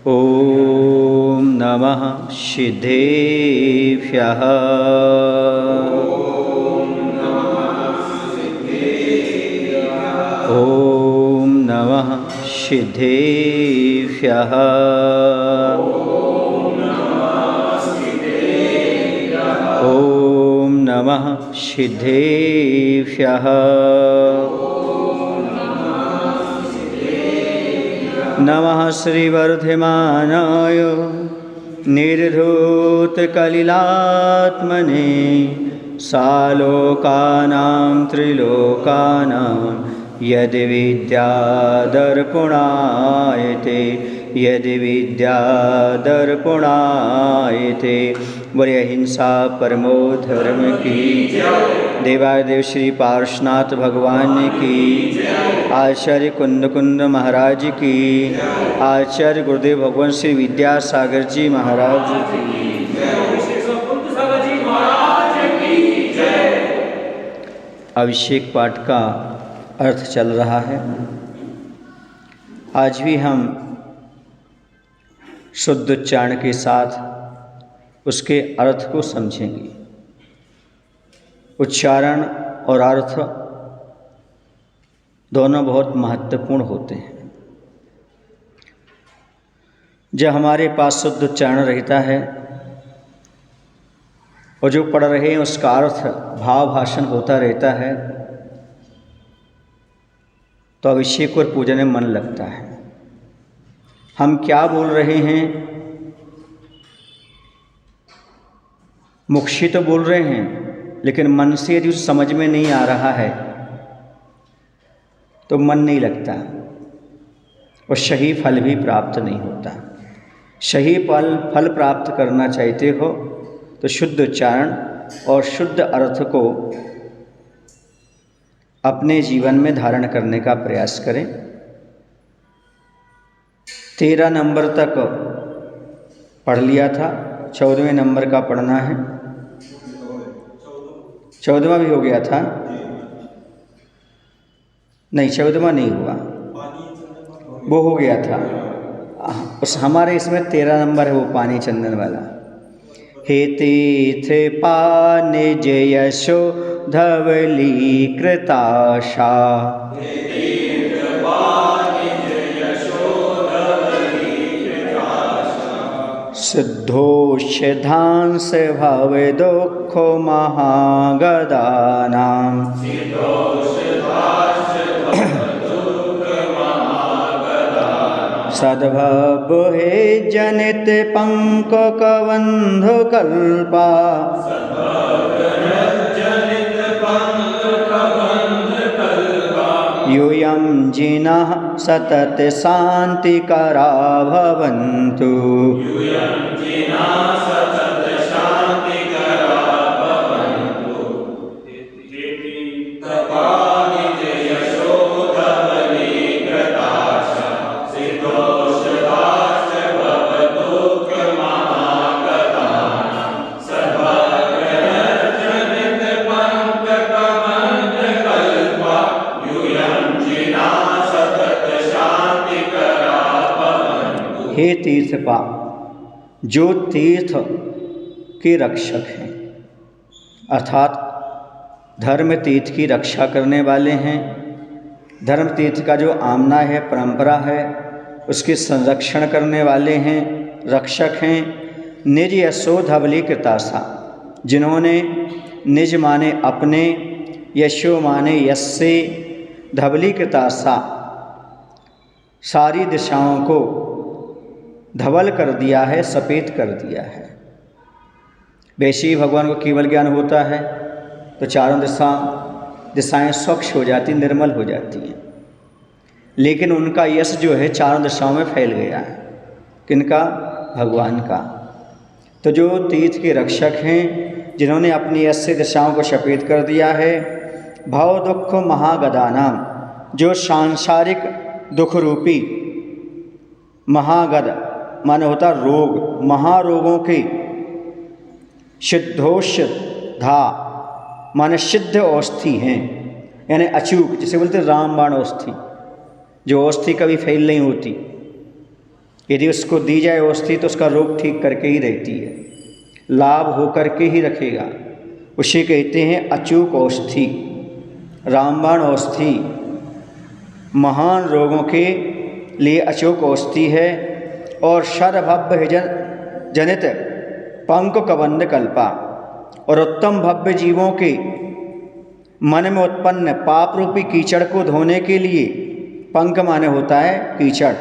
ॐ नमः सिद्धेभ्यः। ॐ नमः सिद्धेभ्यः। ॐ नमः सिद्धेभ्यः। नमः श्रीवर्धमानाय निर्धूतकलिलात्मने सालोकानां त्रिलोकानां यद्विद्यादर्पणायते यद्विद्यादर्पणायते। बोले अहिंसा परमो धर्म की, देवादेव श्री पार्श्वनाथ भगवान की, आचार्य कुंद महाराज की, आचार्य गुरुदेव भगवान श्री विद्यासागर जी महाराज की। अभिषेक पाठ का अर्थ चल रहा है। आज भी हम शुद्ध उच्चारण के साथ उसके अर्थ को समझेंगे। उच्चारण और अर्थ दोनों बहुत महत्वपूर्ण होते हैं। जब हमारे पास शुद्ध उच्चारण रहता है और जो पढ़ रहे हैं उसका अर्थ भाव भाषण होता रहता है तो अभिषेक और पूजन में मन लगता है। हम क्या बोल रहे हैं, मुख से तो बोल रहे हैं लेकिन मन से यदि समझ में नहीं आ रहा है तो मन नहीं लगता और सही फल भी प्राप्त नहीं होता। सही फल प्राप्त करना चाहते हो तो शुद्ध उच्चारण और शुद्ध अर्थ को अपने जीवन में धारण करने का प्रयास करें। 13 नंबर तक पढ़ लिया था, 14वें नंबर का पढ़ना है। 14वां भी हो गया था, नहीं 14वां नहीं हुआ, वो हो गया था। उस हमारे इसमें 13 नंबर है, वो पानी चंदन वाला। हे तीर्थ पाने जयशो धवली कृताशा, सिद्धोषधांस भव दुःख महागदानां, सद्भव हे जनित पंककबंधु कल्पा, यूयं जिनः सतत शान्तिकरा भवन्तु। हे तीर्थपा, जो तीर्थ के रक्षक हैं, अर्थात धर्म तीर्थ की रक्षा करने वाले हैं। धर्म तीर्थ का जो आमना है, परंपरा है, उसके संरक्षण करने वाले हैं, रक्षक हैं। निज यशो धवली कृतासा, जिन्होंने निज माने अपने, यशो माने यश से, धवली कृतासा सारी दिशाओं को धवल कर दिया है, सफ़ेद कर दिया है। वैसे ही भगवान को केवल ज्ञान होता है तो चारों दिशाएं स्वच्छ हो जाती, निर्मल हो जाती हैं। लेकिन उनका यश जो है चारों दिशाओं में फैल गया है। किनका? भगवान का। तो जो तीर्थ के रक्षक हैं, जिन्होंने अपनी यश से दिशाओं को सफ़ेद कर दिया है। भव दुख महागदानाम, जो सांसारिक दुख रूपी महागद माने होता रोग, महारोगों की सिद्धौषधा माने सिद्ध औषधि हैं, यानी अचूक, जिसे बोलते रामबाण औषधि। जो औषधि कभी फेल नहीं होती, यदि उसको दी जाए औषधि तो उसका रोग ठीक करके ही रहती है, लाभ होकर के ही रखेगा। उसे कहते हैं अचूक औषधि, रामबाण औषधि महान रोगों के लिए अचूक औषधि है। और शरभव्य जनित पंक कबंध कल्पा, और उत्तम भव्य जीवों के मन में उत्पन्न पाप रूपी कीचड़ को धोने के लिए, पंक माने होता है कीचड़,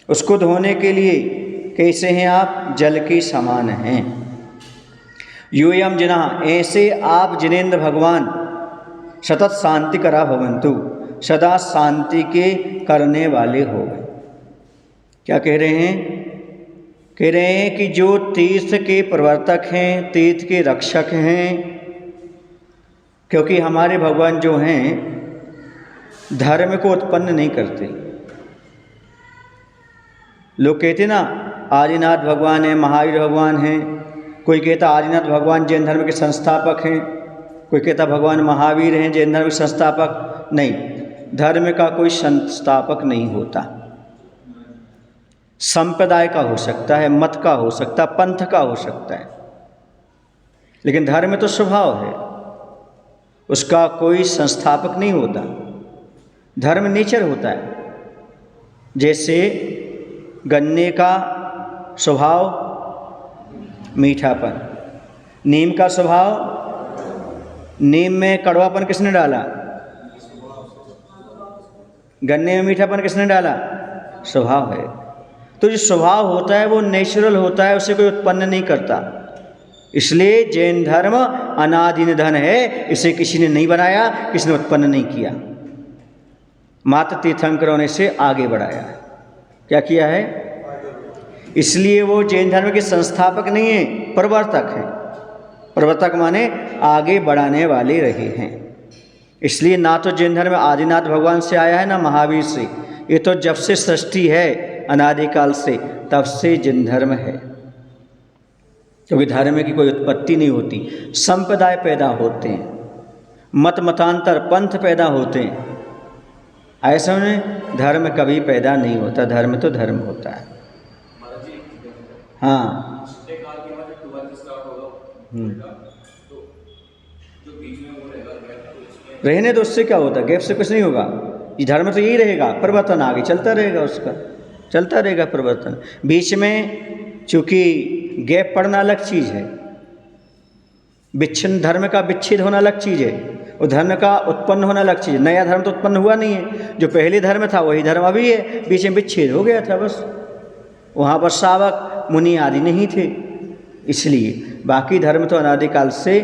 उसको धोने के लिए कैसे हैं आप? जल के समान हैं। यूयम जिनः, ऐसे आप जिनेन्द्र भगवान सतत शांति करा भवन्तु, सदा शांति के करने वाले हो। क्या कह रहे हैं? कह रहे हैं कि जो तीर्थ के प्रवर्तक हैं, तीर्थ के रक्षक हैं, क्योंकि हमारे भगवान जो हैं धर्म को उत्पन्न नहीं करते। लोग कहते ना आदिनाथ भगवान हैं, महावीर भगवान हैं, कोई कहता आदिनाथ भगवान जैन धर्म के संस्थापक हैं, कोई कहता भगवान महावीर हैं जैन धर्म के संस्थापक। नहीं, धर्म का कोई संस्थापक नहीं होता। संप्रदाय का हो सकता है, मत का हो सकता है, पंथ का हो सकता है, लेकिन धर्म तो स्वभाव है, उसका कोई संस्थापक नहीं होता। धर्म नेचर होता है। जैसे गन्ने का स्वभाव मीठापन, नीम का स्वभाव, नीम में कड़वापन किसने डाला? गन्ने में मीठापन किसने डाला? स्वभाव है। तो जो स्वभाव होता है वो नेचुरल होता है, उसे कोई उत्पन्न नहीं करता। इसलिए जैन धर्म अनादि निधन है, इसे किसी ने नहीं बनाया, किसी ने उत्पन्न नहीं किया, मात्र तीर्थंकरों ने इसे आगे बढ़ाया है। क्या किया है? इसलिए वो जैन धर्म के संस्थापक नहीं है, प्रवर्तक हैं। प्रवर्तक माने आगे बढ़ाने वाले रहे हैं। इसलिए ना तो जैन धर्म आदिनाथ भगवान से आया है, ना महावीर से। ये तो जब से सृष्टि है अनादिकाल से, तब से जैन धर्म है। क्योंकि धर्म की कोई उत्पत्ति नहीं होती, संप्रदाय पैदा होते हैं, मत मतांतर पंथ पैदा होते हैं। ऐसे में धर्म कभी पैदा नहीं होता, धर्म तो धर्म होता है। हाँ, रहने दो, उससे क्या होता है? गैप से कुछ नहीं होगा। ये धर्म तो यही रहेगा, परिवर्तन आगे चलता रहेगा, उसका चलता रहेगा परिवर्तन। बीच में चूंकि गैप पड़ना अलग चीज़ है, विच्छिन्न धर्म का विच्छेद होना अलग चीज़ है, और धर्म का उत्पन्न होना अलग चीज़ है। नया धर्म तो उत्पन्न हुआ नहीं है, जो पहले धर्म था वही धर्म अभी है, बीच में विच्छेद हो गया था बस। वहाँ पर शावक मुनि आदि नहीं थे, इसलिए बाकी धर्म तो अनादिकाल से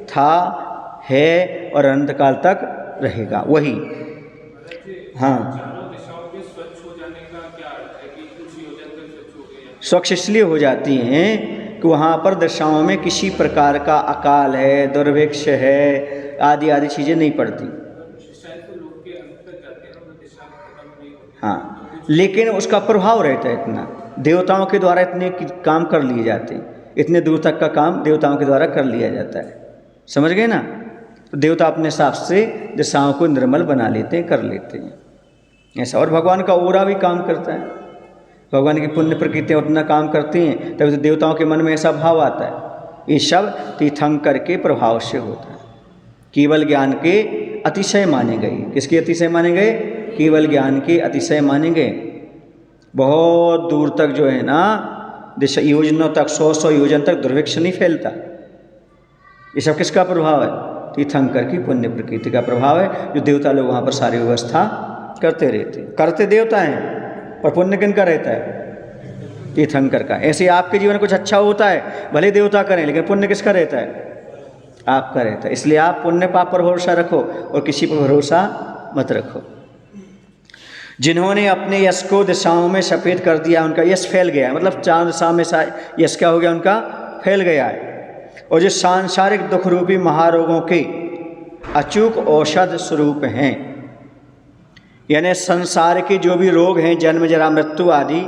था, है और अनंतकाल तक रहेगा वही। हाँ, स्वच्छ इसलिए हो जाती हैं कि वहाँ पर दिशाओं में किसी प्रकार का अकाल है, दुर्भिक्ष है, आदि आदि चीज़ें नहीं पड़ती। हाँ, लेकिन उसका प्रभाव रहता है इतना, देवताओं के द्वारा इतने काम कर लिए जाते हैं, इतने दूर तक का काम देवताओं के द्वारा कर लिया जाता है। समझ गए ना? तो देवता अपने हिसाब से दिशाओं को निर्मल बना लेते हैं, कर लेते हैं ऐसा। और भगवान का ओरा भी काम करता है, भगवान की पुण्य प्रकृतियाँ उतना काम करती हैं, तभी तो देवताओं के मन में ऐसा भाव आता है। ये सब तीर्थंकर के प्रभाव से होता है। केवल ज्ञान के अतिशय माने गए। किसके अतिशय माने गए? केवल ज्ञान के अतिशय माने गए। बहुत दूर तक जो है ना, योजनों तक, 100 योजन तक दुर्भिक्ष नहीं फैलता। ये सब किसका प्रभाव है? तीर्थंकर की पुण्य प्रकृति का प्रभाव है, जो देवता लोग वहाँ पर सारी व्यवस्था करते रहते हैं। करते देवता हैं और पुण्य किनका रहता है? तीर्थंकर का। ऐसे आपके जीवन कुछ अच्छा होता है, भले देवता करें, लेकिन पुण्य किसका रहता है? आपका रहता है। इसलिए आप पुण्य पाप पर भरोसा रखो और किसी पर भरोसा मत रखो। जिन्होंने अपने यश को दिशाओं में सफ़ेद कर दिया, उनका यश फैल गया है, मतलब चार दिशा में यश क्या हो गया? उनका फैल गया है। और जो सांसारिक दुख रूपी महारोगों के अचूक औषध स्वरूप हैं, यानी संसार के जो भी रोग हैं, जन्म जरा मृत्यु आदि,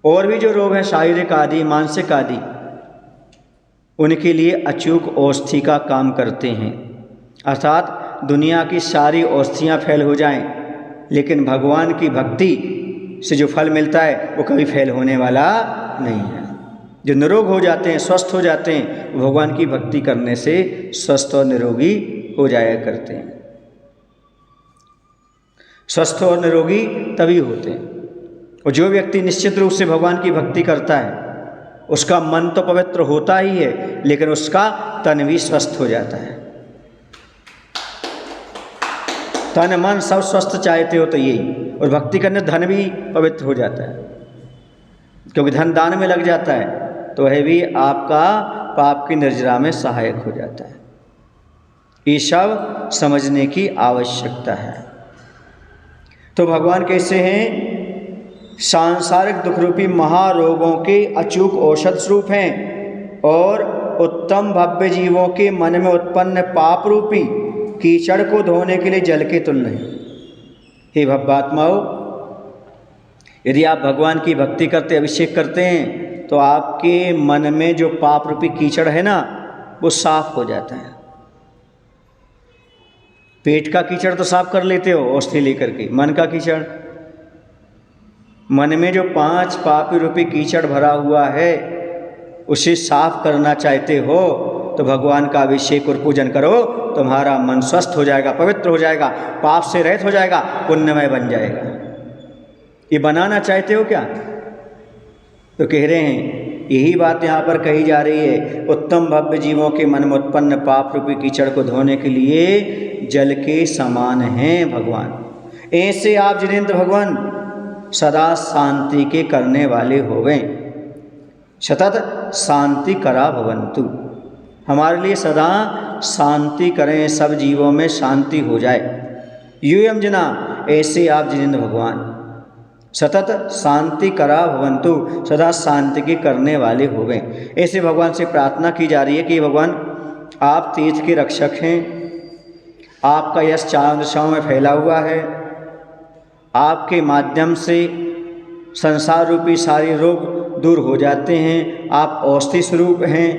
और भी जो रोग हैं शारीरिक आदि, मानसिक आदि, उनके लिए अचूक औषधि का काम करते हैं। अर्थात दुनिया की सारी औषधियाँ फैल हो जाएं, लेकिन भगवान की भक्ति से जो फल मिलता है वो कभी फेल होने वाला नहीं है। जो निरोग हो जाते हैं, स्वस्थ हो जाते हैं, वो भगवान की भक्ति करने से स्वस्थ और निरोगी हो जाया करते हैं। स्वस्थ और निरोगी तभी होते हैं। और जो व्यक्ति निश्चित रूप से भगवान की भक्ति करता है उसका मन तो पवित्र होता ही है, लेकिन उसका तन भी स्वस्थ हो जाता है। तन मन सब स्वस्थ चाहते हो तो यही, और भक्ति करने धन भी पवित्र हो जाता है, क्योंकि धन दान में लग जाता है तो वह भी आपका पाप की निर्जरा में सहायक हो जाता है। ये सब समझने की आवश्यकता है। तो भगवान कैसे हैं? सांसारिक दुख रूपी महारोगों के अचूक औषध स्वरूप हैं और उत्तम भव्य जीवों के मन में उत्पन्न पाप रूपी कीचड़ को धोने के लिए जल के तुल्य हैं। हे भव्यात्माओं, यदि आप भगवान की भक्ति करते, अभिषेक करते हैं तो आपके मन में जो पाप रूपी कीचड़ है ना, वो साफ हो जाता है। पेट का कीचड़ तो साफ कर लेते हो औषधि लेकर के, मन का कीचड़, मन में जो 5 पापी रूपी कीचड़ भरा हुआ है उसे साफ करना चाहते हो तो भगवान का अभिषेक और पूजन करो, तुम्हारा मन स्वस्थ हो जाएगा, पवित्र हो जाएगा, पाप से रहित हो जाएगा, पुण्यमय बन जाएगा। ये बनाना चाहते हो क्या? तो कह रहे हैं यही बात यहाँ पर कही जा रही है। उत्तम भव्य जीवों के मन में उत्पन्न पाप रूपी कीचड़ को धोने के लिए जल के समान हैं भगवान। ऐसे आप जिनेंद्र भगवान सदा शांति के करने वाले होवें। सतत शांति करा भवन्तु, हमारे लिए सदा शांति करें, सब जीवों में शांति हो जाए। यूयम जना, ऐसे आप जिनेंद्र भगवान सतत शांति करा भवन्तु, सदा शांति के करने वाले होवें। ऐसे भगवान से प्रार्थना की जा रही है कि भगवान आप तीर्थ के रक्षक हैं, आपका यश चारों दिशाओं में फैला हुआ है, आपके माध्यम से संसार रूपी सारे रोग दूर हो जाते हैं, आप औषधि स्वरूप हैं,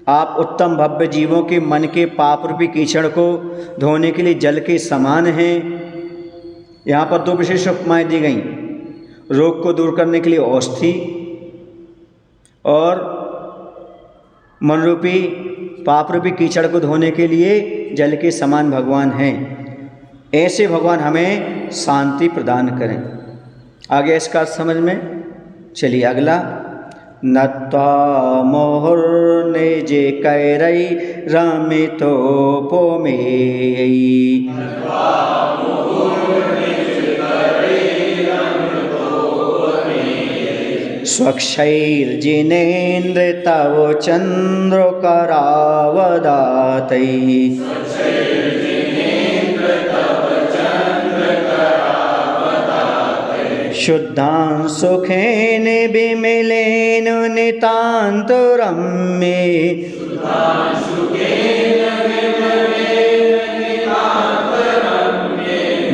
आप उत्तम भव्य जीवों के मन के पाप रूपी कीचड़ को धोने के लिए जल के समान हैं। यहाँ पर 2 विशेष उपमाएँ दी गई, रोग को दूर करने के लिए औषधि और मन रूपी पाप रूपी कीचड़ को धोने के लिए जल के समान भगवान हैं। ऐसे भगवान हमें शांति प्रदान करें। आगे इसका समझ में चलिए अगला। नत्वा मोहुर्निजे कैरै रमितोपमेयै स्वक्षैर्जिनेन्द्र तव चन्द्रकरावदातै शुद्धां सुखेन विमलेन नितान्तरम्ये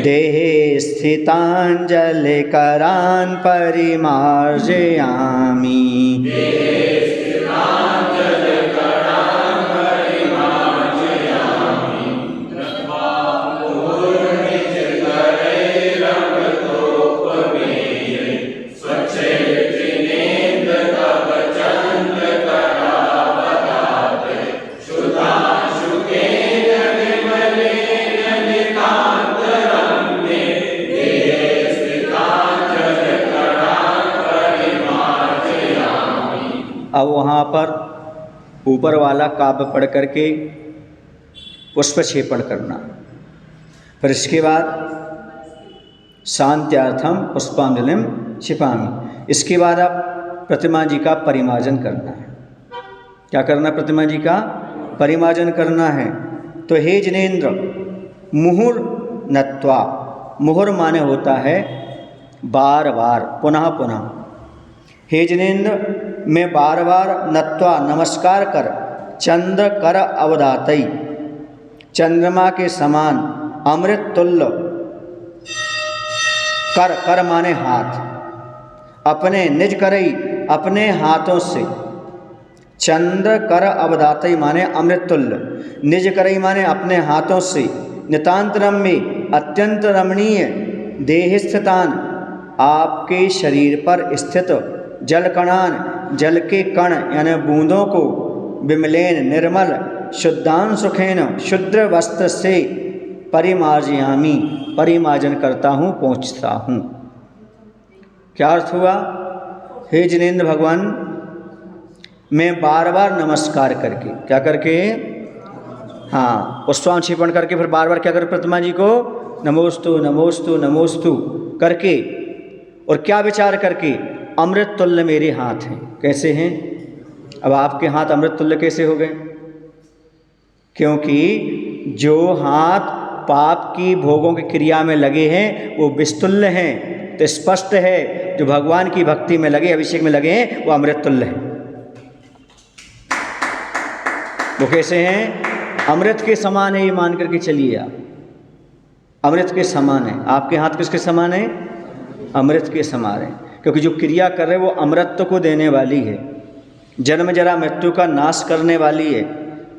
देहे स्थिताञ्जलिकरान् परिमार्जयामि। अब वहाँ पर ऊपर वाला काव्य पढ़ करके पुष्पक्षेपण करना, फिर इसके बाद शांत्यार्थम पुष्पांजलिम क्षिपामि, इसके बाद आप प्रतिमा जी का परिमार्जन करना है। क्या करना? प्रतिमा जी का परिमार्जन करना है। तो हे जिनेन्द्र, मुहुर नत्वा, मुहुर माने होता है बार बार, पुनः पुनः। हे जिनेन्द्र, मैं बार बार नत्वा नमस्कार कर चंद्र कर अवदातई, चंद्रमा के समान अमृत तुल्य कर, कर माने हाथ, अपने निज करई अपने हाथों से, चंद्र कर अवदातई माने अमृत तुल्य, निज करई माने अपने हाथों से, नितांत रम्य अत्यंत रमणीय देहस्थितान, आपके शरीर पर स्थित जलकणान, जल के कण यानी बूंदों को, विमलेन निर्मल, शुद्धान सुखेन, शुद्ध वस्त्र से परिमार्जयामी, परिमार्जन करता हूँ, पहुँचता हूँ। क्या अर्थ हुआ? हे जिनेंद्र भगवान, मैं बार बार नमस्कार करके, क्या करके, हाँ, पुष्पांक्षेपण करके फिर बार बार क्या कर प्रतिमा जी को नमोस्तु नमोस्तु नमोस्तु करके, और क्या विचार करके, अमृत तुल्य मेरे हाथ हैं। कैसे हैं? अब आपके हाथ अमृत तुल्य कैसे हो गए? क्योंकि जो हाथ पाप की भोगों की क्रिया में लगे हैं वो विस्तुल्य हैं। तो स्पष्ट है जो भगवान की भक्ति में लगे, अभिषेक में लगे हैं, वो अमृत तुल्य हैं। वो कैसे हैं? अमृत के समान है, ये मान करके चलिए आप। अमृत के समान है। आपके हाथ किसके समान है? अमृत के समान है, क्योंकि जो क्रिया कर रहे वो अमृत को देने वाली है, जन्म जरा मृत्यु का नाश करने वाली है।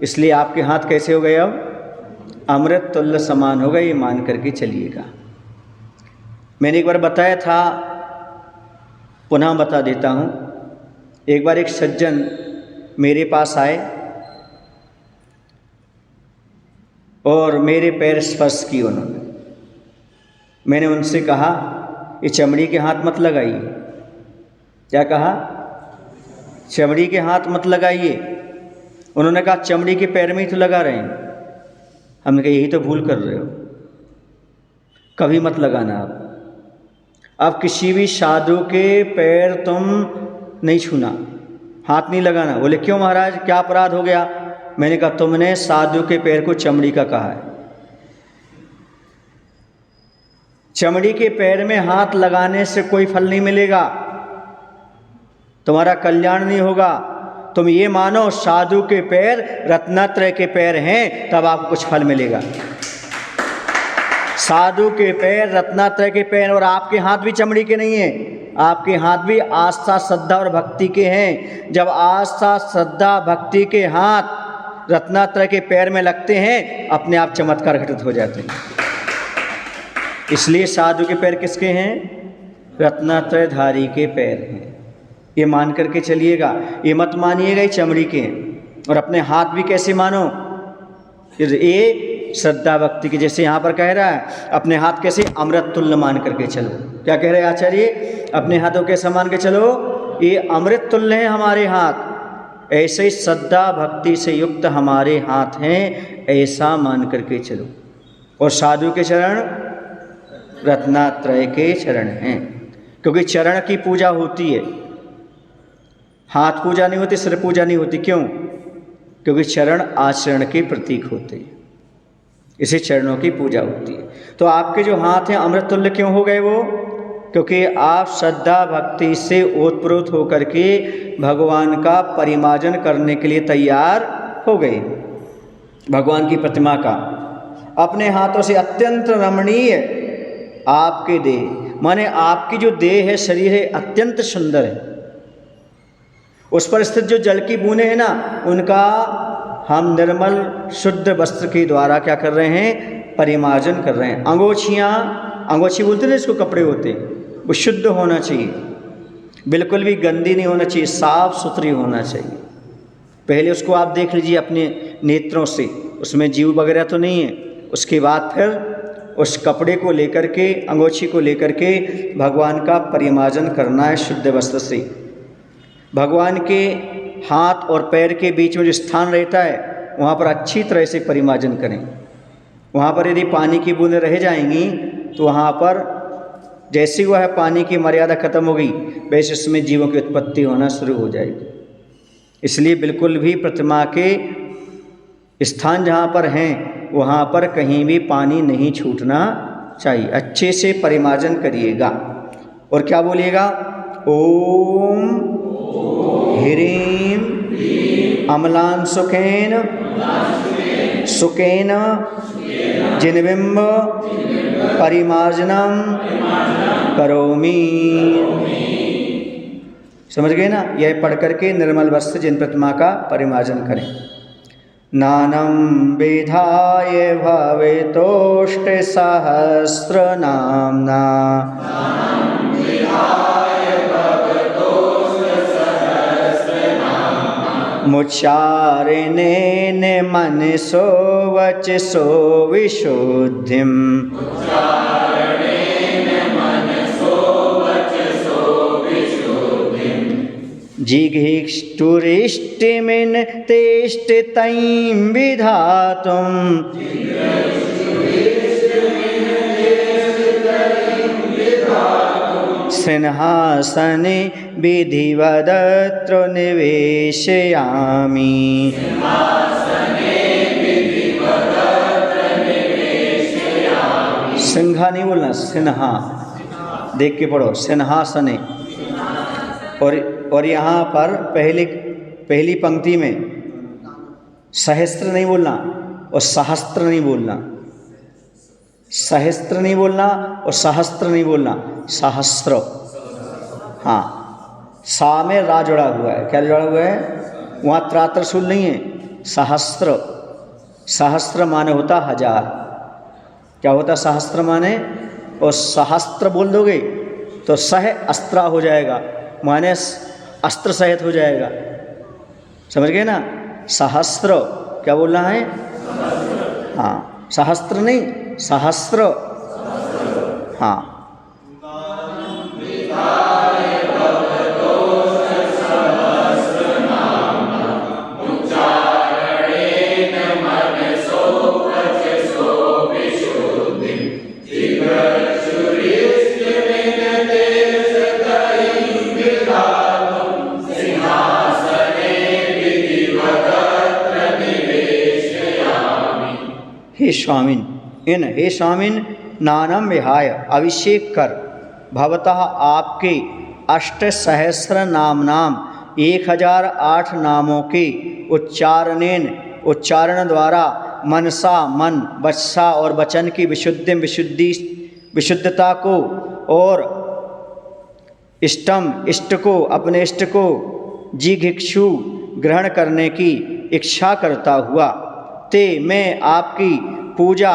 इसलिए आपके हाथ कैसे हो गए? अब अमृत तुल्य समान हो गए, ये मान करके चलिएगा। मैंने एक बार बताया था, पुनः बता देता हूँ। एक बार एक सज्जन मेरे पास आए और मेरे पैर स्पर्श किए उन्होंने। मैंने उनसे कहा ये चमड़ी के हाथ मत लगाइए। क्या कहा? चमड़ी के हाथ मत लगाइए। उन्होंने कहा चमड़ी के पैर में ही तो लगा रहे हैं। हमने कहा यही तो भूल कर रहे हो, कभी मत लगाना आप। अब किसी भी साधु के पैर तुम नहीं छूना, हाथ नहीं लगाना। बोले क्यों महाराज, क्या अपराध हो गया? मैंने कहा तुमने साधु के पैर को चमड़ी का कहा है। चमड़ी के पैर में हाथ लगाने से कोई फल नहीं मिलेगा, तुम्हारा कल्याण नहीं होगा। तुम ये मानो साधु के पैर रत्नात्रय के पैर हैं, तब आपको कुछ फल मिलेगा। साधु के पैर रत्नात्रय के पैर, और आपके हाथ भी चमड़ी के नहीं हैं, आपके हाथ भी आस्था श्रद्धा और भक्ति के हैं। जब आस्था श्रद्धा भक्ति के हाथ रत्नात्रय के पैर में लगते हैं, अपने आप चमत्कार घटित हो जाते हैं। इसलिए साधु के पैर किसके हैं? रत्नात्रयधारी के पैर हैं। ये मान करके चलिएगा, ये मत मानिएगा ये चमड़ी के हैं। और अपने हाथ भी कैसे मानो? ये श्रद्धा भक्ति की, जैसे यहाँ पर कह रहा है अपने हाथ कैसे अमृत तुल्य मान करके चलो। क्या कह रहे हैं आचार्य? अपने हाथों कैसे मान के चलो? ये अमृत तुल्य हैं हमारे हाथ। ऐसे ही श्रद्धा भक्ति से युक्त हमारे हाथ हैं, ऐसा मान करके चलो। और साधु के चरण रत्नात्रय के चरण हैं, क्योंकि चरण की पूजा होती है, हाथ पूजा नहीं होती, सिर पूजा नहीं होती। क्यों? क्योंकि चरण आचरण के प्रतीक होते हैं, इसे चरणों की पूजा होती है। तो आपके जो हाथ हैं अमृत तुल्य क्यों हो गए वो? क्योंकि आप श्रद्धा भक्ति से ओतप्रोत होकर के भगवान का परिमार्जन करने के लिए तैयार हो गए। भगवान की प्रतिमा का अपने हाथों से अत्यंत रमणीय आपके देह, माने आपकी जो देह है, शरीर है, अत्यंत सुंदर है। उस पर स्थित जो जल की बूंदें हैं ना, उनका हम निर्मल शुद्ध वस्त्र के द्वारा क्या कर रहे हैं? परिमार्जन कर रहे हैं। अंगोछियाँ, अंगोछी बोलते हैं इसको, कपड़े होते हैं, वो शुद्ध होना चाहिए, बिल्कुल भी गंदी नहीं होना चाहिए, साफ सुथरी होना चाहिए। पहले उसको आप देख लीजिए अपने नेत्रों से, उसमें जीव वगैरह तो नहीं है। उसके बाद फिर उस कपड़े को लेकर के, अंगोछी को लेकर के भगवान का परिमार्जन करना है शुद्ध वस्त्र से। भगवान के हाथ और पैर के बीच में जो स्थान रहता है, वहाँ पर अच्छी तरह से परिमार्जन करें। वहाँ पर यदि पानी की बूंदें रह जाएंगी तो वहाँ पर जैसे वह पानी की मर्यादा खत्म होगी, वैसे उसमें जीवों की उत्पत्ति होना शुरू हो जाएगी। इसलिए बिल्कुल भी प्रतिमा के स्थान जहाँ पर हैं वहाँ पर कहीं भी पानी नहीं छूटना चाहिए। अच्छे से परिमार्जन करिएगा और क्या बोलिएगा? ओम ह्रीं अमलान सुखेन सुकेन जिनबिंब परिमार्जनम करोमि। समझ गए ना? यह पढ़ करके निर्मल वस्त्र जिन प्रतिमा का परिमार्जन करें। नानं विधाय भवेतोष्टसहस्रनाम्ना मुच्चारणेन मनसो वचसो विशुद्धिम् जिघिष्टुरिष्टिमिन् तेष्टितैं विधातुम् सिंहासने विधिवदत्र निवेशयामि। सिंहा नहीं बोलना, सिन्हा, देख के पढ़ो, सिंहासने। और यहाँ पर पहली पंक्ति में सहस्त्र नहीं बोलना और सहस्त्र नहीं बोलना, सहस्त्र नहीं बोलना और सहस्त्र नहीं बोलना, सहस्त्र। हाँ, सा में रा जुड़ा हुआ है, क्या जुड़ा हुआ है? वहाँ त्रात्र शूल नहीं है, सहस्त्र। सहस्त्र माने होता हजार। क्या होता सहस्त्र माने? और सहस्त्र बोल दोगे तो सह अस्त्र हो जाएगा, माने अस्त्र सहित हो जाएगा। समझ गए ना? सहस्त्र क्या बोलना है? हाँ, सहस्त्र नहीं, सहस्त्र। हाँ, हे स्वामिन नानम विहाय अभिषेक कर भवतः आपके 8 नाम 1008 नामों के उच्चारण द्वारा मनसा मन, वचसा और वचन की विशुद्धता को और इष्ट को अपने इष्ट को जिघिक्षु ग्रहण करने की इच्छा करता हुआ ते मैं आपकी पूजा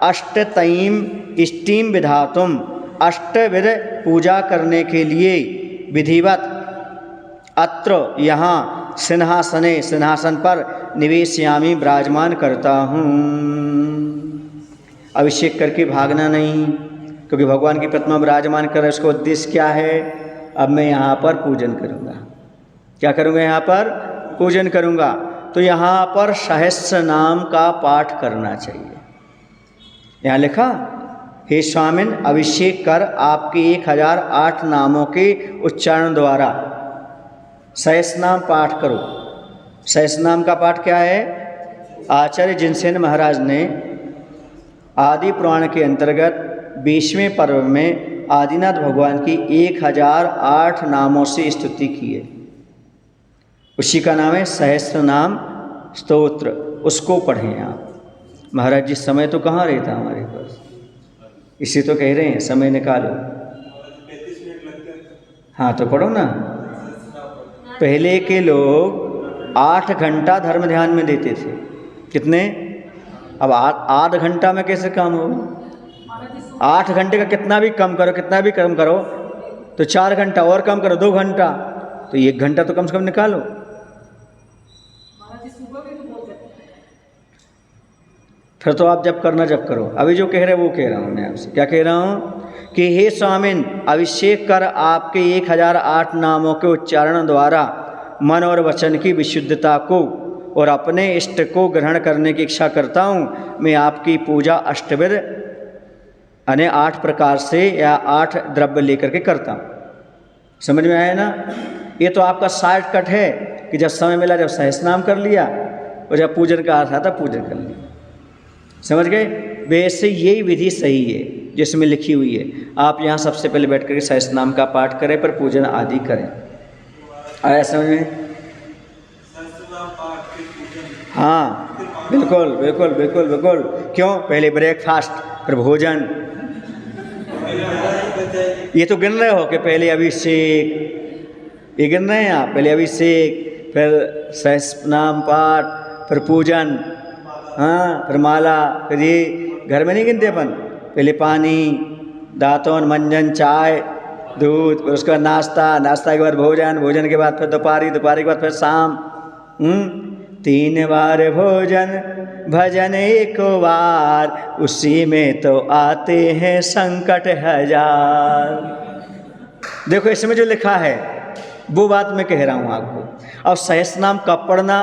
अष्टतईम इष्टिम विधातुम अष्टविध पूजा करने के लिए विधिवत अत्र यहाँ सिंहासन पर निवेशयामी विराजमान करता हूँ। अभिषेक करके भागना नहीं, क्योंकि भगवान की प्रतिमा विराजमान कर उसका उद्देश्य क्या है? अब मैं यहाँ पर पूजन करूँगा। क्या करूँगा? यहाँ पर पूजन करूँगा। तो यहाँ पर सहस्र नाम का पाठ करना चाहिए। यहाँ लिखा, हे स्वामिन अभिषेक कर आपके 1008 नामों के उच्चारण द्वारा सहस्र नाम पाठ करो। सहस्र नाम का पाठ क्या है? आचार्य जिनसेन महाराज ने आदि पुराण के अंतर्गत 20वें पर्व में आदिनाथ भगवान की 1008 नामों से स्तुति की है। उसी का नाम है सहस्र नाम स्तोत्र। उसको पढ़ें आप। महाराज जी समय तो कहाँ रहता हमारे पास, इसी तो कह रहे हैं समय निकालो। हाँ तो पढ़ो ना। पहले के लोग 8 घंटा धर्म ध्यान में देते थे। कितने? अब 8 घंटा में कैसे काम हो? 8 घंटे का कितना भी कम करो तो 4 घंटा और कम करो, 2 घंटा, तो 1 घंटा तो कम से कम निकालो। फिर तो आप जब करो। अभी जो कह रहे वो कह रहा हूँ मैं आपसे। क्या कह रहा हूँ कि हे स्वामिन अभिषेक कर आपके 1008 नामों के उच्चारण द्वारा मन और वचन की विशुद्धता को और अपने इष्ट को ग्रहण करने की इच्छा करता हूँ। मैं आपकी पूजा अष्टविध यानी 8 प्रकार से या 8 द्रव्य लेकर के करता हूँ। समझ में आया ना? ये तो आपका शॉर्टकट है कि जब समय मिला जब सहस्रनाम कर लिया और जब पूजन का अर्थ आता पूजन कर लिया। समझ गए? वैसे यही विधि सही है जिसमें लिखी हुई है। आप यहाँ सबसे पहले बैठ करके सहस्रनाम का पाठ करें, पर पूजन आदि करें। आया समझ में? हाँ बिल्कुल बिल्कुल बिल्कुल बिल्कुल। क्यों? पहले ब्रेकफास्ट, फिर भोजन। ये तो गिन रहे हो कि पहले अभिषेक, ये गिन रहे हैं आप? पहले अभिषेक, फिर सहस्रनाम पाठ, फिर पूजन, हाँ, फिर माला, फिर ये घर में नहीं गिनते अपन, पहले पानी, दातुन, मंजन, चाय, दूध, फिर उसके बाद नाश्ता, नाश्ता के बाद भोजन, भोजन के बाद फिर दोपहरी, दोपहरी के बाद फिर शाम, 3 बार भोजन, भजन 1 बार, उसी में तो आते हैं संकट हजार। देखो इसमें जो लिखा है वो बात मैं कह रहा हूँ आपको। अब सहस्रनाम कब पढ़ना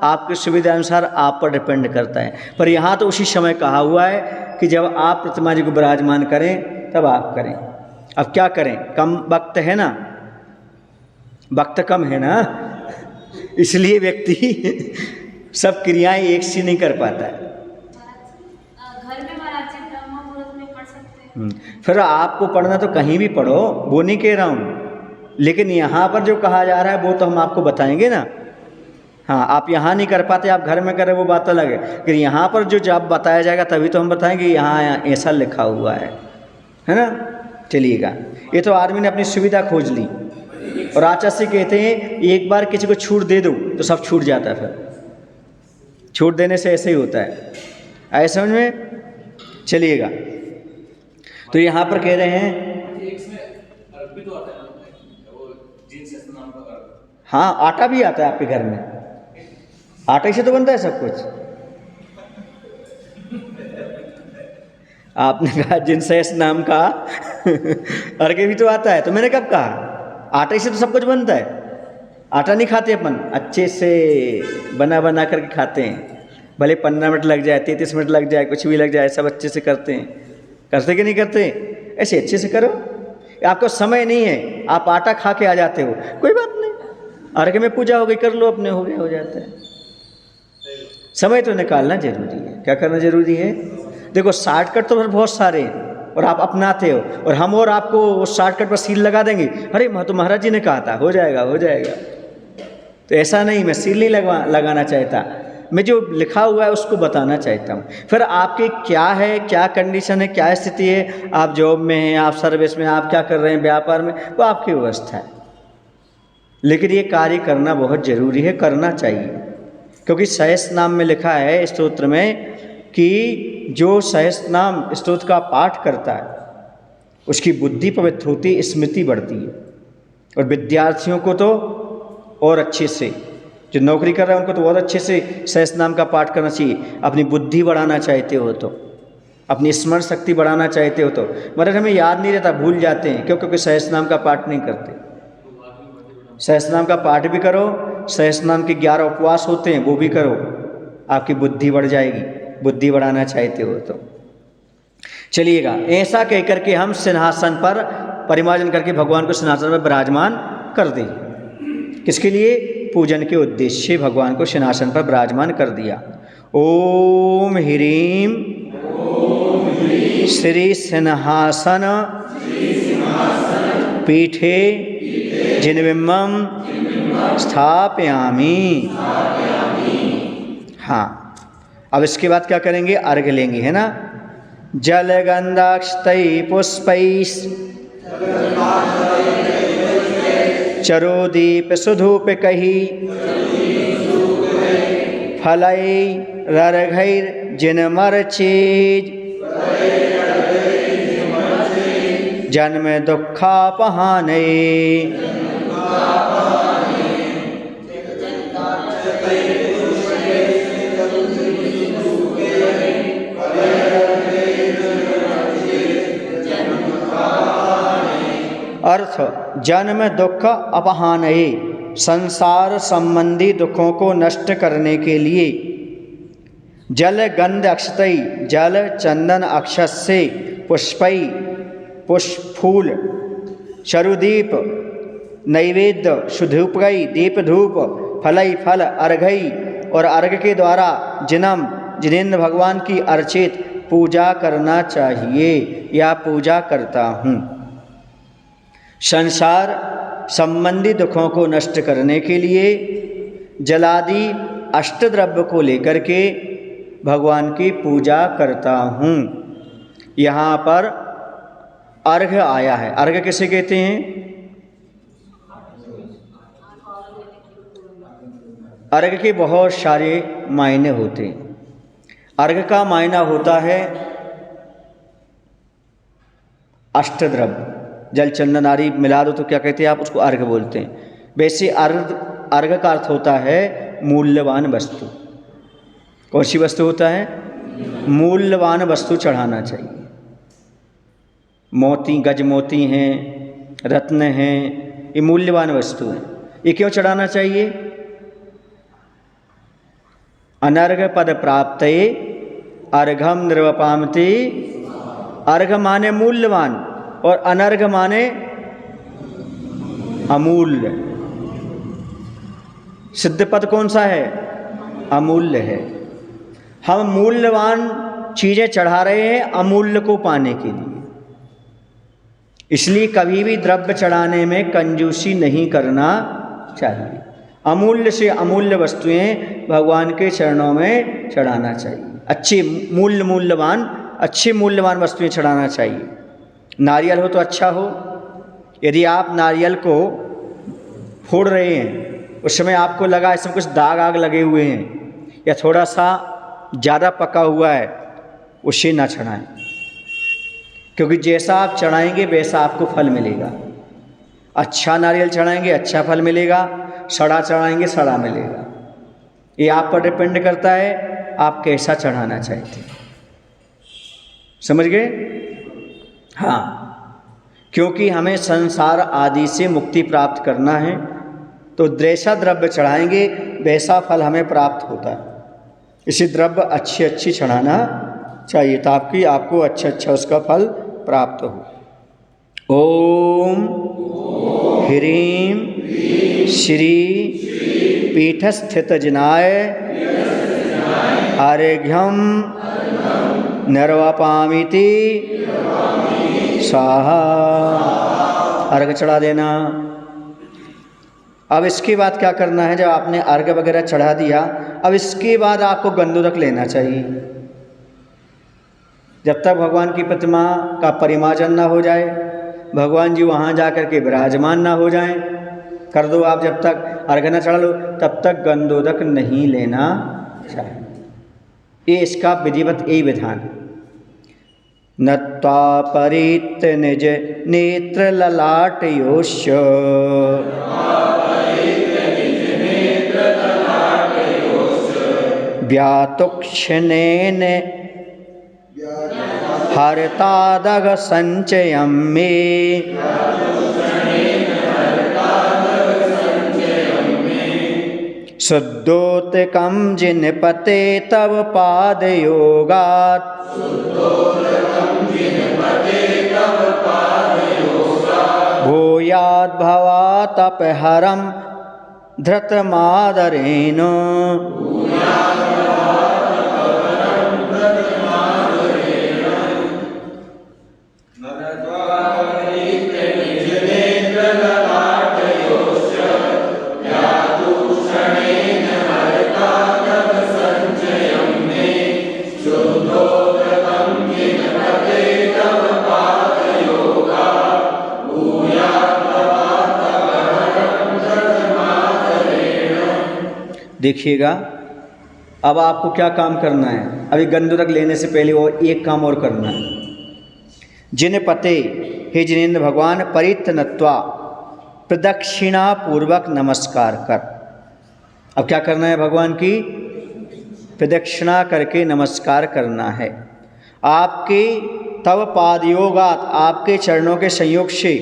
आपकी सुविधा अनुसार आप पर डिपेंड करता है, पर यहाँ तो उसी समय कहा हुआ है कि जब आप प्रतिमा जी को विराजमान करें तब आप करें। अब क्या करें, कम वक्त है ना, वक्त कम है ना, इसलिए व्यक्ति सब क्रियाएं एक सी नहीं कर पाता है। घर में महाराज ब्रह्म मुहूर्त में पढ़ सकते हैं। फिर आपको पढ़ना तो कहीं भी पढ़ो, वो नहीं कह रहा हूँ, लेकिन यहाँ पर जो कहा जा रहा है वो तो हम आपको बताएंगे ना। हाँ, आप यहाँ नहीं कर पाते, आप घर में करें वो बात अलग है, लेकिन यहाँ पर जो जब बताया जाएगा तभी तो हम बताएंगे यहाँ ऐसा लिखा हुआ है ना। चलिएगा, ये तो आदमी ने अपनी सुविधा खोज ली, और आचार्य से कहते हैं एक बार किसी को छूट दे दो तो सब छूट जाता है, फिर छूट देने से ऐसे ही होता है, आए समझ में। चलिएगा, तो यहाँ पर कह रहे हैं हाँ, आटा भी आता है आपके घर में, आटे से तो बनता है सब कुछ। आपने कहा जिनसेस नाम का अर्घ्य भी तो आता है, तो मैंने कब कहा आटे से तो सब कुछ बनता है। आटा नहीं खाते अपन, अच्छे से बना बना करके खाते हैं, भले 15 मिनट लग जाए, 33 मिनट लग जाए, कुछ भी लग जाए, सब अच्छे से करते हैं। करते कि नहीं करते? ऐसे अच्छे से करो, आपको समय नहीं है, आप आटा खा के आ जाते हो, कोई बात नहीं, अर्घ्य में पूजा हो गई, कर लो, अपने हो गया, हो जाता है। समय तो निकालना जरूरी है। क्या करना जरूरी है? देखो शॉर्टकट तो बहुत सारे हैं और आप अपनाते हो, और हम और आपको उस शॉर्टकट पर सील लगा देंगे, अरे तो महाराज जी ने कहा था हो जाएगा हो जाएगा। तो ऐसा नहीं, मैं सील नहीं लगाना चाहता, मैं जो लिखा हुआ है उसको बताना चाहता हूँ। फिर आपके क्या है, क्या कंडीशन है, क्या स्थिति है, आप जॉब में हैं, आप सर्विस में, आप क्या कर रहे हैं, व्यापार में, वो आपकी व्यवस्था है, लेकिन ये कार्य करना बहुत जरूरी है, करना चाहिए। क्योंकि सहस्रनाम में लिखा है स्तोत्र में कि जो सहस्रनाम स्तोत्र का पाठ करता है उसकी बुद्धि पवित्र होती, स्मृति बढ़ती है, और विद्यार्थियों को तो और अच्छे से, जो नौकरी कर रहे हैं उनको तो बहुत अच्छे से सहस्रनाम का पाठ करना चाहिए। अपनी बुद्धि बढ़ाना चाहते हो तो, अपनी स्मरण शक्ति बढ़ाना चाहते हो तो, मतलब हमें याद नहीं रहता, भूल जाते हैं, क्योंकि सहस्रनाम का पाठ नहीं करते। सहस्रनाम का पाठ भी करो, सहस्रनाम के 11 उपवास होते हैं वो भी करो, आपकी बुद्धि बढ़ जाएगी, बुद्धि बढ़ाना चाहते हो तो। चलिएगा, ऐसा कह करके हम सिंहासन पर परिमार्जन करके भगवान को सिंहासन पर विराजमान कर दें। किसके लिए? पूजन के उद्देश्य से भगवान को सिंहासन पर विराजमान कर दिया। ओम ह्रीम श्री सिंहासन पीठे जिनबिंबम स्थापयामि। हाँ, अब इसके बाद क्या करेंगे? अर्घ्य लेंगे, है ना। जल गंधाक्षतै पुष्पैः चरोदीप सुधूपकैः फलैरर्घ्यैर्जिनमर्चेत् जन्म दुःखापहानै। अर्थ, जन्म दुख अपहानये, संसार संबंधी दुखों को नष्ट करने के लिए जल गंध अक्षतई, जल चंदन अक्षत से, पुष्पई पुष्प फूल, चरुदीप नैवेद्य, सुधूपगई दीप धूप, फलई फल, अर्घई और अर्घ के द्वारा जिनेंद्र भगवान की अर्चित पूजा करना चाहिए या पूजा करता हूँ। संसार संबंधी दुखों को नष्ट करने के लिए जलादि अष्टद्रव्य को लेकर के भगवान की पूजा करता हूँ। यहाँ पर अर्घ्य आया है। अर्घ्य किसे कहते हैं? अर्घ के बहुत सारे मायने होते हैं। अर्घ का मायना होता है अष्टद्रव्य। जल चंदन आदि मिला दो तो क्या कहते हैं आप, उसको अर्घ बोलते हैं। वैसे अर्घ का अर्थ होता है मूल्यवान वस्तु। कौन सी वस्तु होता है? मूल्यवान वस्तु चढ़ाना चाहिए। मोती, गज मोती हैं, रत्न हैं, ये मूल्यवान वस्तु हैं। ये क्यों चढ़ाना चाहिए? अनर्घ पद प्राप्तये अर्घम निर्वपामति। अर्घ माने मूल्यवान और अनर्घ माने अमूल्य। सिद्ध पद कौन सा है? अमूल्य है। हम मूल्यवान चीज़ें चढ़ा रहे हैं अमूल्य को पाने के लिए। इसलिए कभी भी द्रव्य चढ़ाने में कंजूसी नहीं करना चाहिए। अमूल्य से अमूल्य वस्तुएं भगवान के चरणों में चढ़ाना चाहिए। अच्छी मूल्यवान वस्तुएं चढ़ाना चाहिए। नारियल हो तो अच्छा हो। यदि आप नारियल को फोड़ रहे हैं, उस समय आपको लगा इसमें कुछ दाग आग लगे हुए हैं या थोड़ा सा ज़्यादा पका हुआ है, उसे ना चढ़ाएं, क्योंकि जैसा आप चढ़ाएंगे वैसा आपको फल मिलेगा। अच्छा नारियल चढ़ाएंगे अच्छा फल मिलेगा, सड़ा चढ़ाएंगे सड़ा मिलेगा। ये आप पर डिपेंड करता है आप कैसा चढ़ाना चाहते हैं। समझ गए? हाँ, क्योंकि हमें संसार आदि से मुक्ति प्राप्त करना है तो जैसा द्रव्य चढ़ाएंगे वैसा फल हमें प्राप्त होता है। इसी द्रव्य अच्छी चढ़ाना चाहिए ताकि आपको अच्छा उसका फल प्राप्त हो। ओम ह्रीं श्री पीठस्थित जिनाय अर्घ्यम निर्वपामिति स्वाहा। अर्घ चढ़ा देना। अब इसके बाद क्या करना है? जब आपने अर्घ वगैरह चढ़ा दिया, अब इसके बाद आपको गंधोदक लेना चाहिए। जब तक भगवान की प्रतिमा का परिमार्जन ना हो जाए, भगवान जी वहाँ जा कर के विराजमान ना हो जाएं, कर दो आप, जब तक अर्घ न चढ़ा लो तब तक गंधोदक नहीं लेना चाहिए। ये इसका विधिवत यही विधान है। नत्वा परित निज नेत्र ललाटयोश्च व्यातुक्षणेन हरतादग संचयं मे शुद्धोत्कं जिनपते तव पादयोगात् भूयाद् भवातपहरं धृतमादरेण। देखिएगा, अब आपको क्या काम करना है। अभी गंधोदक लेने से पहले और एक काम और करना है। जिन पते, हे जिनेन्द्र भगवान, परित नत्वा, प्रदक्षिणा पूर्वक नमस्कार कर। अब क्या करना है? भगवान की प्रदक्षिणा करके नमस्कार करना है। आपके तव पादयोगात, आपके चरणों के संयोग से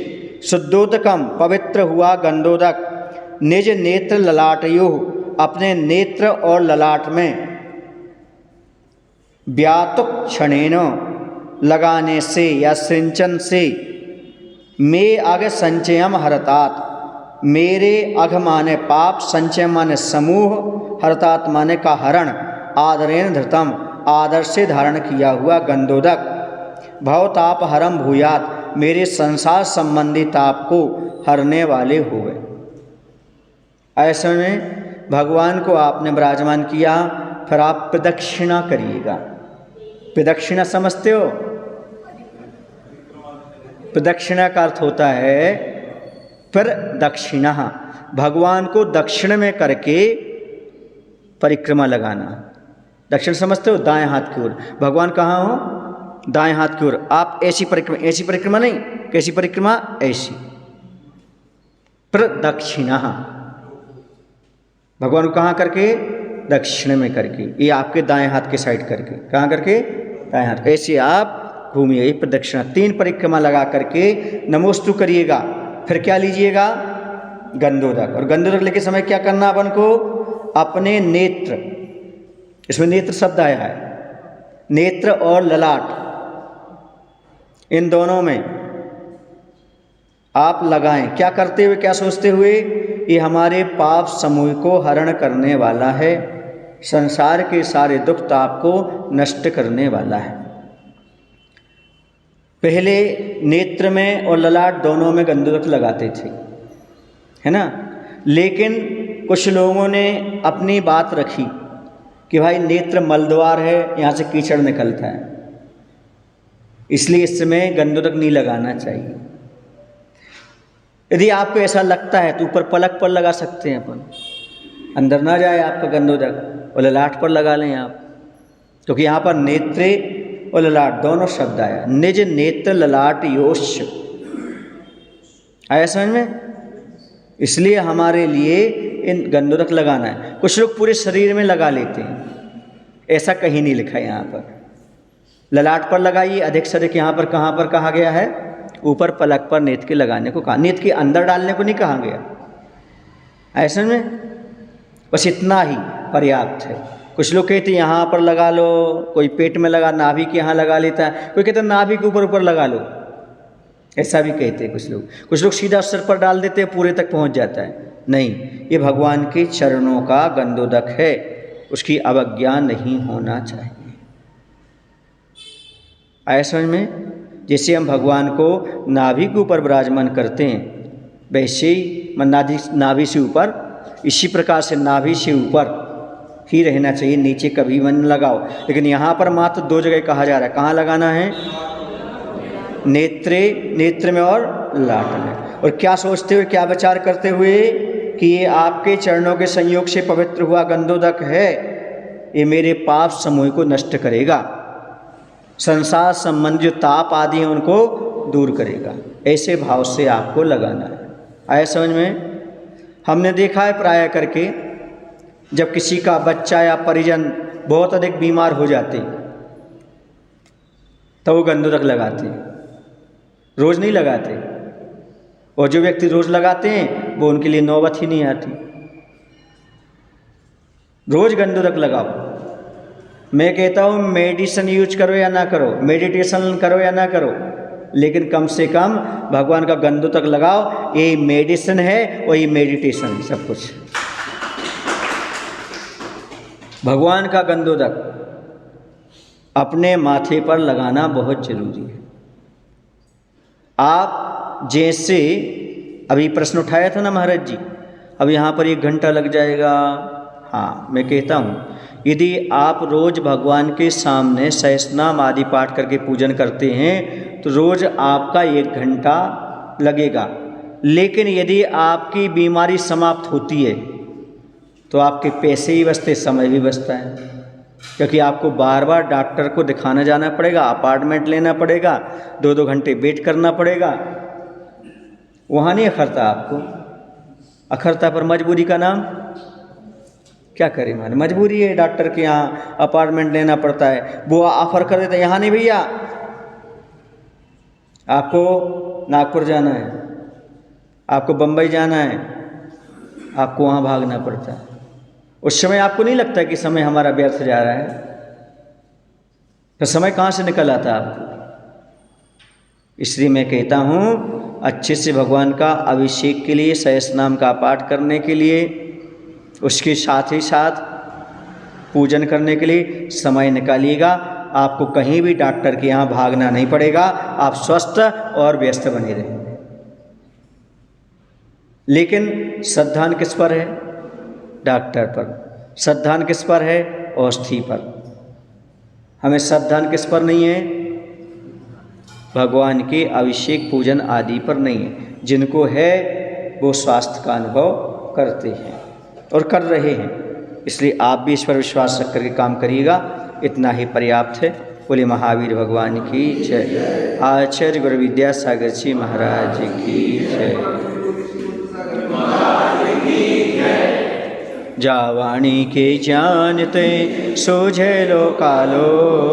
शुद्धोदकम, पवित्र हुआ गंधोदक, निज नेत्र ललाटयो, अपने नेत्र और ललाट में, व्यातुक क्षणेन, लगाने से या सिंचन से, मे अघ संचयम हरतात, मेरे अघ माने पाप, संचय माने समूह, हरतात माने का हरण, आदरेण धृतम, आदर से धारण किया हुआ गंधोदक, भवताप हरम भूयात, मेरे संसार संबंधी ताप को हरने वाले हुए। ऐसे में भगवान को आपने विराजमान किया, फिर आप प्रदक्षिणा करिएगा। प्रदक्षिणा समझते हो? प्रदक्षिणा का अर्थ होता है फिर दक्षिणा, भगवान को दक्षिण में करके परिक्रमा लगाना। दक्षिण समझते हो, दाएं हाथ की ओर। भगवान कहाँ हो? दाएं हाथ की ओर। आप ऐसी परिक्रमा नहीं, कैसी परिक्रमा? ऐसी प्रदक्षिणा। भगवान को कहाँ करके? दक्षिण में करके। ये आपके दाएं हाथ के साइड करके। कहाँ करके? दाएं हाथ। ऐसे आप घूमिए, प्रदक्षिणा 3 परिक्रमा लगा करके नमोस्तु करिएगा। फिर क्या लीजिएगा? गंधोदक। और गंधोदक लेके समय क्या करना अपन को? अपने नेत्र, इसमें नेत्र शब्द आया है, नेत्र और ललाट, इन दोनों में आप लगाएं। क्या करते हुए, क्या सोचते हुए? ये हमारे पाप समूह को हरण करने वाला है, संसार के सारे दुख ताप को नष्ट करने वाला है। पहले नेत्र में और ललाट दोनों में गंधोदक लगाते थे, है ना। लेकिन कुछ लोगों ने अपनी बात रखी कि भाई नेत्र मलद्वार है, यहाँ से कीचड़ निकलता है, इसलिए इस समय गंधोदक नहीं लगाना चाहिए। यदि आपको ऐसा लगता है तो ऊपर पलक पर लगा सकते हैं अपन, अंदर ना जाए आपका गंधोदक, और ललाट पर लगा लें आप, क्योंकि यहाँ पर नेत्रे और ललाट दोनों शब्द आया। निज नेत्र ललाट योश्च, आया समझ में? इसलिए हमारे लिए इन गंधोदक लगाना है। कुछ लोग पूरे शरीर में लगा लेते हैं, ऐसा कहीं नहीं लिखा है। यहाँ पर ललाट पर लगाइए, अधिक से अधिक यहाँ पर कहाँ पर कहा गया है? ऊपर पलक पर नेत्र के लगाने को कहा, नेत्र के अंदर डालने को नहीं कहा गया। ऐसा में बस इतना ही पर्याप्त है। कुछ लोग कहते हैं यहाँ पर लगा लो, कोई पेट में लगा, नाभि के यहाँ लगा लेता है, कोई कहता है नाभि के ऊपर ऊपर लगा लो, ऐसा भी कहते हैं कुछ लोग। कुछ लोग सीधा सिर पर डाल देते हैं, पूरे तक पहुँच जाता है। नहीं, ये भगवान के चरणों का गंधोदक है, उसकी अवज्ञा नहीं होना चाहिए। आया समझ में? जैसे हम भगवान को नाभि के ऊपर विराजमान करते हैं, वैसे ही नाभि से ऊपर, इसी प्रकार से नाभि से ऊपर ही रहना चाहिए, नीचे कभी मन लगाओ। लेकिन यहाँ पर मात्र 2 जगह कहा जा रहा है। कहाँ लगाना है? नेत्र में और लाट में। और क्या सोचते हुए, क्या विचार करते हुए कि ये आपके चरणों के संयोग से पवित्र हुआ गंधोदक है, ये मेरे पाप समूह को नष्ट करेगा, संसार संबंध जो ताप आदि हैं उनको दूर करेगा। ऐसे भाव से आपको लगाना है। आया समझ में? हमने देखा है प्राय करके, जब किसी का बच्चा या परिजन बहुत अधिक बीमार हो जाते तो वो गंधोदक लगाते हैं, रोज़ नहीं लगाते। और जो व्यक्ति रोज़ लगाते हैं वो उनके लिए नौबत ही नहीं आती। रोज़ गंधोदक लगाओ। मैं कहता हूँ मेडिसिन यूज करो या ना करो, मेडिटेशन करो या ना करो, लेकिन कम से कम भगवान का गंधोदक लगाओ। ये मेडिसिन है और ये मेडिटेशन है, सब कुछ। भगवान का गंधोदक अपने माथे पर लगाना बहुत जरूरी है। आप जैसे अभी प्रश्न उठाया था ना महाराज जी, अब यहाँ पर 1 घंटा लग जाएगा। हाँ, मैं कहता हूँ यदि आप रोज़ भगवान के सामने सहस्रनाम आदि पाठ करके पूजन करते हैं तो रोज़ आपका 1 घंटा लगेगा। लेकिन यदि आपकी बीमारी समाप्त होती है तो आपके पैसे ही बचते, समय भी बचता है, क्योंकि आपको बार बार डॉक्टर को दिखाना जाना पड़ेगा, अपार्टमेंट लेना पड़ेगा, 2-2 घंटे वेट करना पड़ेगा। वहाँ नहीं अखरता आपको, अखरता पर मजबूरी का नाम। क्या करें हमारी मजबूरी है, डॉक्टर के यहाँ अपार्टमेंट लेना पड़ता है। वो ऑफर कर देता है, यहाँ नहीं भैया, आपको नागपुर जाना है, आपको बम्बई जाना है, आपको वहाँ भागना पड़ता है। उस समय आपको नहीं लगता कि समय हमारा व्यर्थ जा रहा है? तो समय कहाँ से निकल आता आपको? इसलिए मैं कहता हूँ अच्छे से भगवान का अभिषेक के लिए, सहस्रनाम का पाठ करने के लिए, उसके साथ ही साथ पूजन करने के लिए समय निकालिएगा। आपको कहीं भी डॉक्टर के यहाँ भागना नहीं पड़ेगा, आप स्वस्थ और व्यस्त बने रहेंगे। लेकिन श्रद्धा किस पर है? डॉक्टर पर। श्रद्धा किस पर है? औषधि पर। हमें श्रद्धा किस पर नहीं है? भगवान के अभिषेक पूजन आदि पर नहीं है। जिनको है वो स्वास्थ्य का अनुभव करते हैं और कर रहे हैं। इसलिए आप भी इस पर विश्वास रख करके काम करिएगा, इतना ही पर्याप्त है। बोले महावीर भगवान की जय। आचार्य गुरु विद्यासागर जी महाराज की जय। जावाणी के जानते सोझे लो कालो